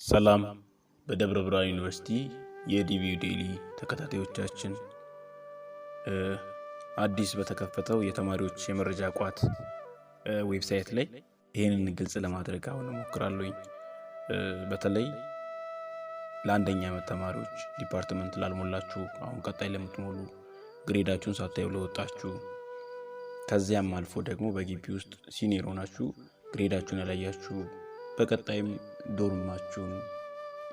ሰላም በደብረ ብርሃን ዩኒቨርሲቲ የዲቪው ዴይሊ ተከታታዮቻችን አዲስ በተከፈተው የተማሪዎች የመረጃ ቋት ዌብሳይት ላይ ይሄንን ግልጽ ለማድረግ አሁን እሞክራለሁኝ። በተለይ ለአንደኛ ዓመት ተማሪዎች ዲፓርትመንት ላልሞላችሁ፣ አሁን ቀጣይ ለምትሞሉ፣ ግሬዳችሁን ሳታዩ ለወጣችሁ፣ ከዚያም አልፎ ደግሞ በግቢ ውስጥ ሲኒየር ሆናችሁ ግሬዳችሁን ያላያችሁ፣ በቀጣይም ዶርማችሁን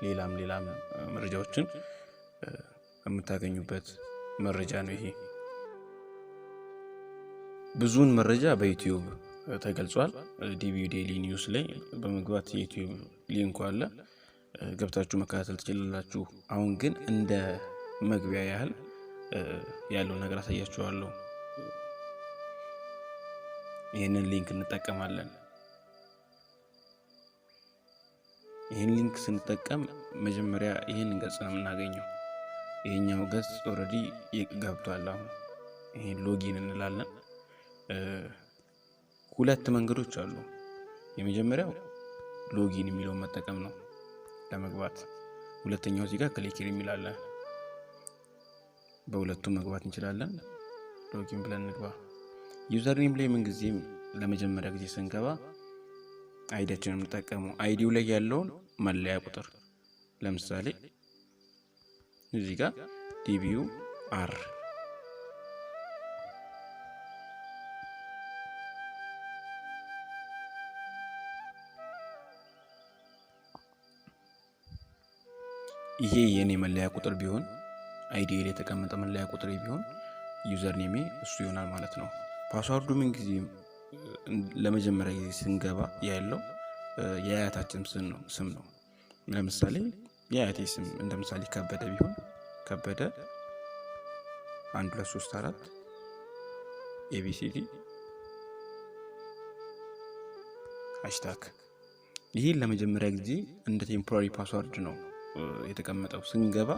ሌላም መረጃዎችን የምታገኙበት መረጃ ነው። ይሄ ብዙውን መረጃ በዩቲዩብ ተገልጿል። ዲቪው ዴይሊ ኒውስ ላይ በመግባት የዩቲዩብ ሊንኩ አለ፣ ገብታችሁ መከታተል ትችላላችሁ። አሁን ግን እንደ መግቢያ ያህል ያለውን ነገር አሳያችኋለሁ። ይህንን ሊንክ እንጠቀማለን። ይህን ሊንክ ስንጠቀም መጀመሪያ ይህን ገጽ ነው የምናገኘው። ይሄኛው ገጽ ኦልሬዲ ገብቷል። አሁን ይሄን ሎጊን እንላለን። ሁለት መንገዶች አሉ። የመጀመሪያው ሎጊን የሚለውን መጠቀም ነው ለመግባት። ሁለተኛው እዚህ ጋር ክሊክ የሚል አለ። በሁለቱም መግባት እንችላለን። ሎጊን ብለን እንግባ። ዩዘር ኔም ላይ ምን ጊዜም ለመጀመሪያ ጊዜ ስንገባ አይዲያችንን እንጠቀመው። አይዲው ላይ ያለውን መለያ ቁጥር ለምሳሌ እዚህ ጋር ዲቪው አር ይሄ የኔ መለያ ቁጥር ቢሆን አይዲ ላይ የተቀመጠ መለያ ቁጥር ቢሆን ዩዘር ኔሜ እሱ ይሆናል ማለት ነው። ፓስዋርዱ ምን ጊዜም ለመጀመሪያ ጊዜ ስንገባ ያለው የአያታችን ስም ነው። ለምሳሌ የአያቴ ስም እንደምሳሌ ከበደ ቢሆን ከበደ 1 2 3 4 ABCD ሃሽታግ። ይሄ ለመጀመሪያ ጊዜ እንደ ቴምፖራሪ ፓስዋርድ ነው የተቀመጠው። ስንገባ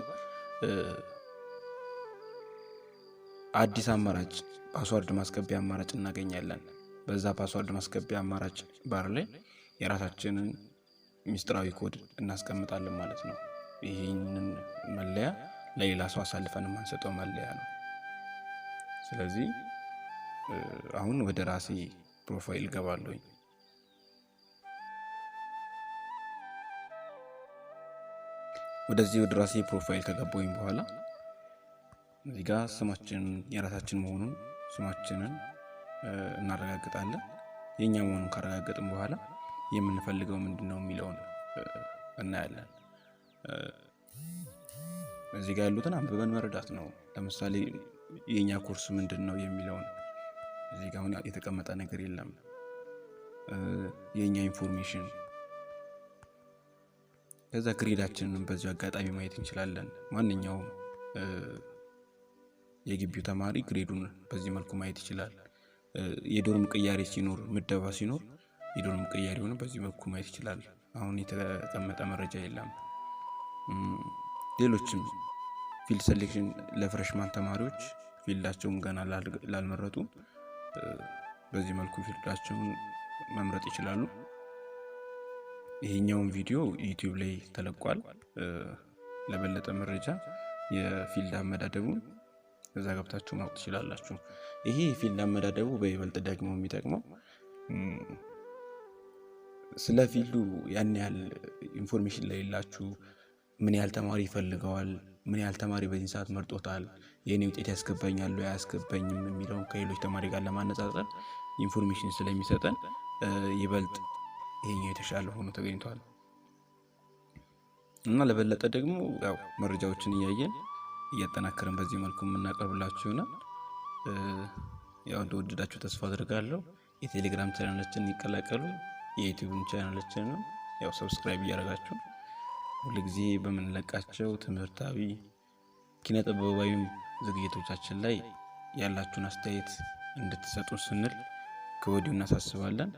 አዲስ አማራጭ ፓስዋርድ ማስገቢያ አማራጭ እናገኛለን። በዛ ፓስዋርድ ማስገቢያ አማራጭ ባር ላይ የራሳችንን ሚስጥራዊ ኮድ እናስቀምጣለን ማለት ነው። ይሄንን መለያ ለሌላ ሰው አሳልፈን የማንሰጠው መለያ ነው። ስለዚህ አሁን ወደ ራሴ ፕሮፋይል ገባለሁኝ። ወደዚህ ወደ ራሴ ፕሮፋይል ከገባሁኝ በኋላ እዚህ ጋር ስማችን የራሳችን መሆኑን ስማችንን እናረጋግጣለን። የኛ መሆኑን ካረጋገጥን በኋላ የምንፈልገው ምንድነው የሚለውን እናያለን። እዚህ ጋር ያሉትን አንብበን መረዳት ነው። ለምሳሌ የኛ ኮርስ ምንድነው የሚለውን እዚህ ጋር አሁን የተቀመጠ ነገር የለም። የኛ ኢንፎርሜሽን ከዛ ግሬዳችንን በዚህ አጋጣሚ ማየት እንችላለን። ማንኛውም የግቢው ተማሪ ግሬዱን በዚህ መልኩ ማየት ይችላል። የዶርም ቅያሬ ሲኖር፣ ምደባ ሲኖር የዶርም ቅያሬውን በዚህ መልኩ ማየት ይችላል። አሁን የተቀመጠ መረጃ የለም። ሌሎችም ፊልድ ሴሌክሽን ለፍሬሽማን ተማሪዎች ፊልዳቸውን ገና ላልመረጡ በዚህ መልኩ ፊልዳቸውን መምረጥ ይችላሉ። ይሄኛውን ቪዲዮ ዩቲዩብ ላይ ተለቋል። ለበለጠ መረጃ የፊልድ አመዳደቡን እዛ ገብታችሁ ማወቅ ትችላላችሁ። ይሄ ፊልድ አመዳደቡ በይበልጥ ደግሞ የሚጠቅመው ስለ ፊልዱ ያን ያህል ኢንፎርሜሽን ላይ የላችሁ፣ ምን ያህል ተማሪ ይፈልገዋል፣ ምን ያህል ተማሪ በዚህ ሰዓት መርጦታል፣ የኔ ውጤት ያስገባኛል ወይ አያስገባኝም የሚለውን ከሌሎች ተማሪ ጋር ለማነጻጸር ኢንፎርሜሽን ስለሚሰጠን ይበልጥ ይሄኛው የተሻለ ሆኖ ተገኝቷል። እና ለበለጠ ደግሞ ያው መረጃዎችን እያየን እያጠናከረን በዚህ መልኩ የምናቀርብላችሁ ይሆናል። ያው እንደወደዳችሁ ተስፋ አድርጋለሁ። የቴሌግራም ቻናላችንን ይቀላቀሉ። የዩቲዩብ ቻናላችንን ያው ሰብስክራይብ እያደረጋችሁ ሁልጊዜ በምንለቃቸው ትምህርታዊ ኪነጥበባዊ ዝግጅቶቻችን ላይ ያላችሁን አስተያየት እንድትሰጡ ስንል ከወዲሁ እናሳስባለን።